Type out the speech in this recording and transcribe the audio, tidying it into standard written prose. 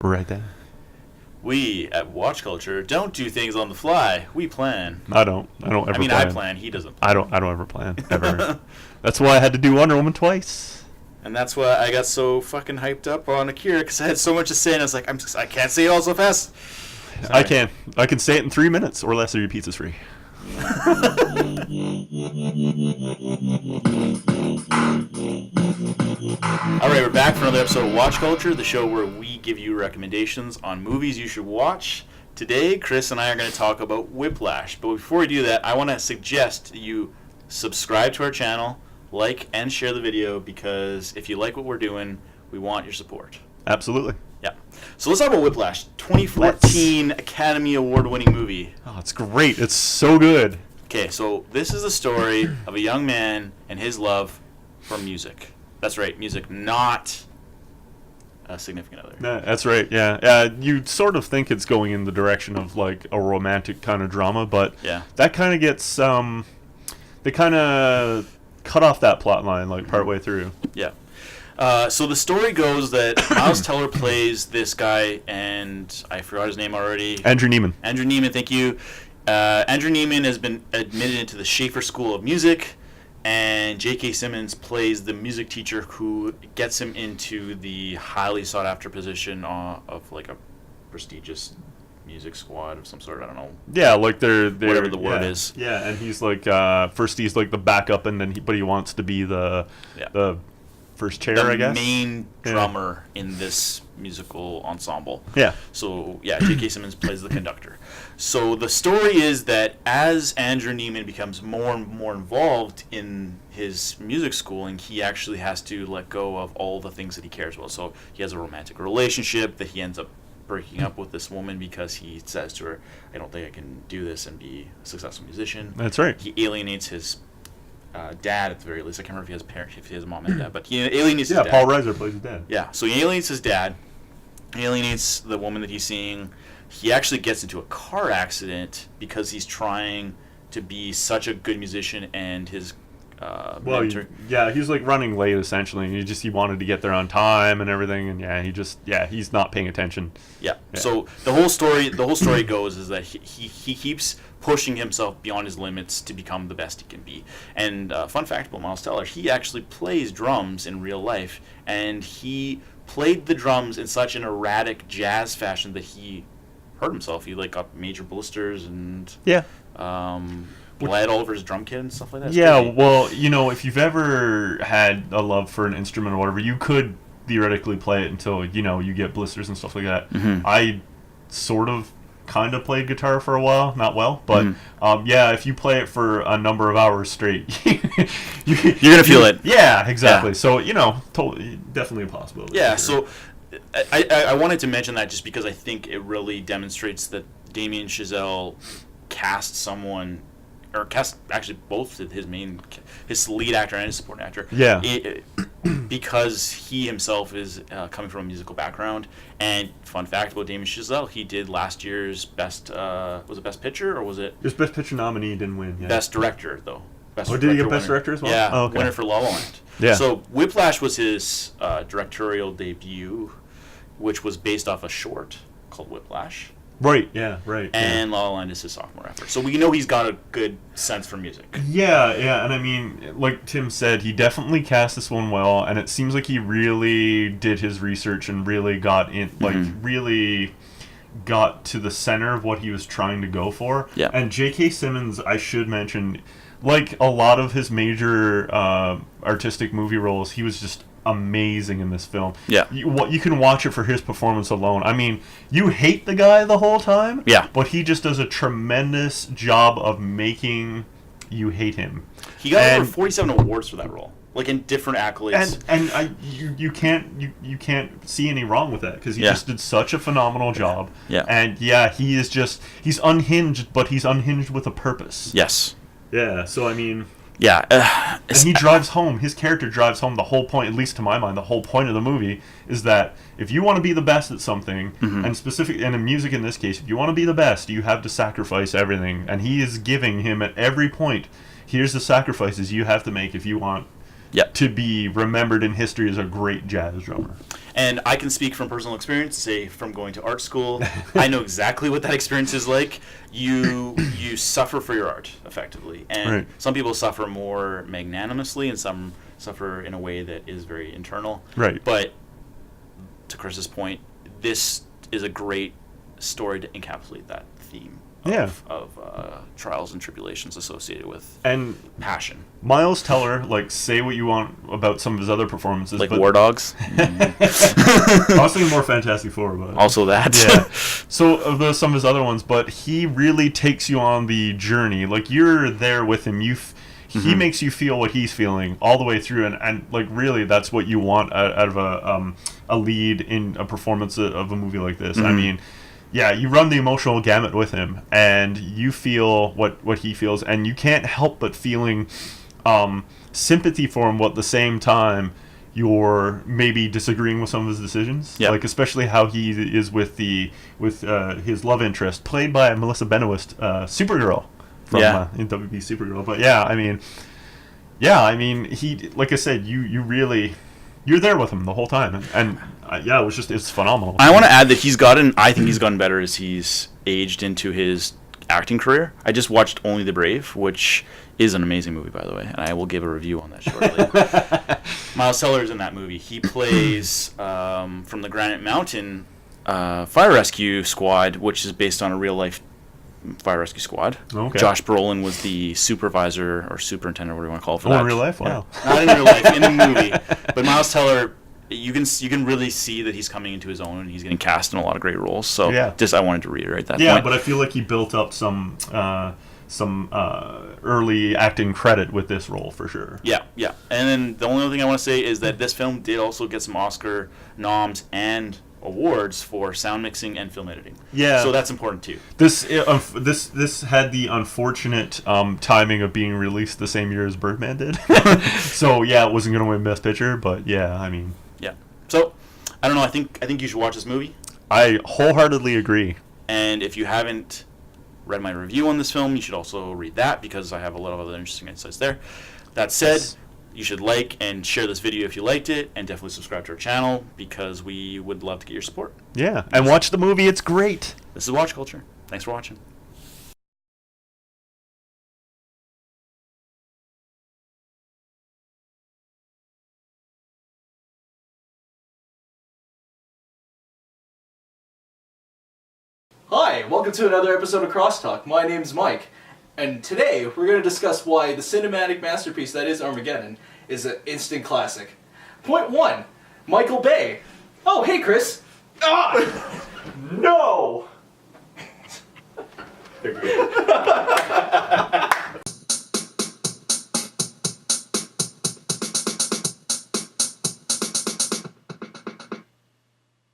Right there. We at Watch Culture don't do things on the fly. We plan. I don't ever I mean, plan. I plan. He doesn't plan. I don't ever plan. Ever. That's why I had to do Wonder Woman twice. And that's why I got so fucking hyped up on Akira, because I had so much to say, and I was like, I can't say it all so fast. Sorry. I can. I can say it in 3 minutes, or less, or your pizza's free. All right, we're back for another episode of Watch Culture, the show where we give you recommendations on movies you should watch. Today, Chris and I are going to talk about Whiplash. But before we do that, I want to suggest that you subscribe to our channel, like and share the video, because if you like what we're doing, we want your support. Absolutely. Yeah. So let's talk about Whiplash, 2014 Academy Award-winning movie. Oh, it's great. It's so good. Okay, so this is the story of a young man and his love for music. That's right, music, not a significant other. That's right, yeah. You sort of think it's going in the direction of like a romantic kind of drama, but yeah, that kind of gets, they kind of cut off that plot line like partway through. Yeah. So the story goes that Miles Teller plays this guy, and I forgot his name already. Andrew Neimann. Andrew Neimann, thank you. Andrew Neimann has been admitted into the Shaffer School of Music, and J.K. Simmons plays the music teacher who gets him into the highly sought-after position of like a prestigious music squad of some sort. I don't know. Yeah, like they're whatever the word is. Yeah, and he's like first he's like the backup, and then he wants to be the first chair, I guess. The main drummer in this musical ensemble. Yeah. So, yeah, J.K. Simmons plays the conductor. So the story is that as Andrew Neimann becomes more and more involved in his music schooling, he actually has to let go of all the things that he cares about. So he has a romantic relationship that he ends up breaking up with this woman because he says to her, I don't think I can do this and be a successful musician. That's right. He alienates his dad at the very least. I can't remember if he has parents, if he has a mom and dad, but he alienates his dad. Yeah, Paul Reiser plays his dad. Yeah, so he alienates his dad. He alienates the woman that he's seeing. He actually gets into a car accident because he's trying to be such a good musician, and his mentor. He's like running late essentially. He wanted to get there on time and everything, and he's not paying attention. Yeah. So the whole story goes is that he keeps pushing himself beyond his limits to become the best he can be. And fun fact about Miles Teller, he actually plays drums in real life, and he played the drums in such an erratic jazz fashion that he hurt himself. He like got major blisters and bled all over his drum kit and stuff like that. It's crazy. Well, if you've ever had a love for an instrument or whatever, you could theoretically play it until you get blisters and stuff like that. Mm-hmm. I sort of kind of played guitar for a while, not well, but if you play it for a number of hours straight, you're gonna feel it. Yeah, exactly. Yeah. So totally, definitely a possibility. Yeah. So I wanted to mention that just because I think it really demonstrates that Damien Chazelle cast actually both his lead actor and his supporting actor. Yeah. Because he himself is coming from a musical background. And fun fact about Damien Chazelle, he did last year's best picture, or was it? His best picture nominee didn't win. Yeah. Best director though. Did he get best director as well? Yeah, okay. Winner for La La Land. Yeah. So Whiplash was his directorial debut, which was based off a short called Whiplash. Right, yeah, right. And La La Land is his sophomore effort. So we know he's got a good sense for music. Yeah, and I mean, like Tim said, he definitely cast this one well, and it seems like he really did his research and really got in, really got to the center of what he was trying to go for. Yeah. And J.K. Simmons, I should mention, like a lot of his major artistic movie roles, he was just amazing in this film. Yeah. You can watch it for his performance alone. I mean, you hate the guy the whole time. Yeah. But he just does a tremendous job of making you hate him. He got over 47 awards for that role, like in different accolades. And you can't see any wrong with that because he just did such a phenomenal job. Yeah. And he's unhinged, but he's unhinged with a purpose. Yes. Yeah. So I mean. Yeah. And he drives home, his character drives home the whole point, at least to my mind, the whole point of the movie is that if you want to be the best at something, and in music in this case, if you want to be the best, you have to sacrifice everything. And he is giving him at every point, here's the sacrifices you have to make if you want to be remembered in history as a great jazz drummer. And I can speak from personal experience, say from going to art school. I know exactly what that experience is like. You suffer for your art, effectively. And some people suffer more magnanimously, and some suffer in a way that is very internal. Right. But to Chris's point, this is a great story to encapsulate that theme of trials and tribulations associated with passion. Miles Teller, like, say what you want about some of his other performances, like War Dogs. I was thinking more Fantastic Four, but also that. Yeah. So of some of his other ones, but he really takes you on the journey. Like, you're there with him. He makes you feel what he's feeling all the way through, and like, really, that's what you want out of a lead in a performance of a movie like this. I mean, yeah, you run the emotional gamut with him, and you feel what he feels, and you can't help but feeling sympathy for him, while at the same time you're maybe disagreeing with some of his decisions. Like, especially how he is with his love interest, played by Melissa Benoist, Supergirl from in WB Supergirl. But I mean, he, like I said, you're there with him the whole time, and it's phenomenal. I want to add that I think he's gotten better as he's aged into his acting career. I just watched Only the Brave, which is an amazing movie, by the way, and I will give a review on that shortly. Miles Teller is in that movie. He plays from the Granite Mountain Fire Rescue Squad, which is based on a real life fire rescue squad. Okay. Josh Brolin was the supervisor or superintendent, whatever you want to call it for that. In real life? Wow. Yeah. Not in real life, in the movie. But Miles Teller, you can really see that he's coming into his own, and he's getting cast in a lot of great roles. So I wanted to reiterate that point. Yeah, but I feel like he built up some early acting credit with this role for sure. Yeah. And then the only other thing I want to say is that this film did also get some Oscar noms and awards for sound mixing and film editing. Yeah. So that's important too. This had the unfortunate timing of being released the same year as Birdman did. So it wasn't going to win Best Picture, but I mean. Yeah. So I don't know. I think you should watch this movie. I wholeheartedly agree. And if you haven't read my review on this film, you should also read that, because I have a lot of other interesting insights there. That said, you should like and share this video if you liked it, and definitely subscribe to our channel, because we would love to get your support. Yeah, and watch the movie. It's great. This is Watch Culture. Thanks for watching. Hi, welcome to another episode of Crosstalk. My name's Mike, and today we're going to discuss why the cinematic masterpiece that is Armageddon is an instant classic. Point 1, Michael Bay. Oh, hey Chris. No!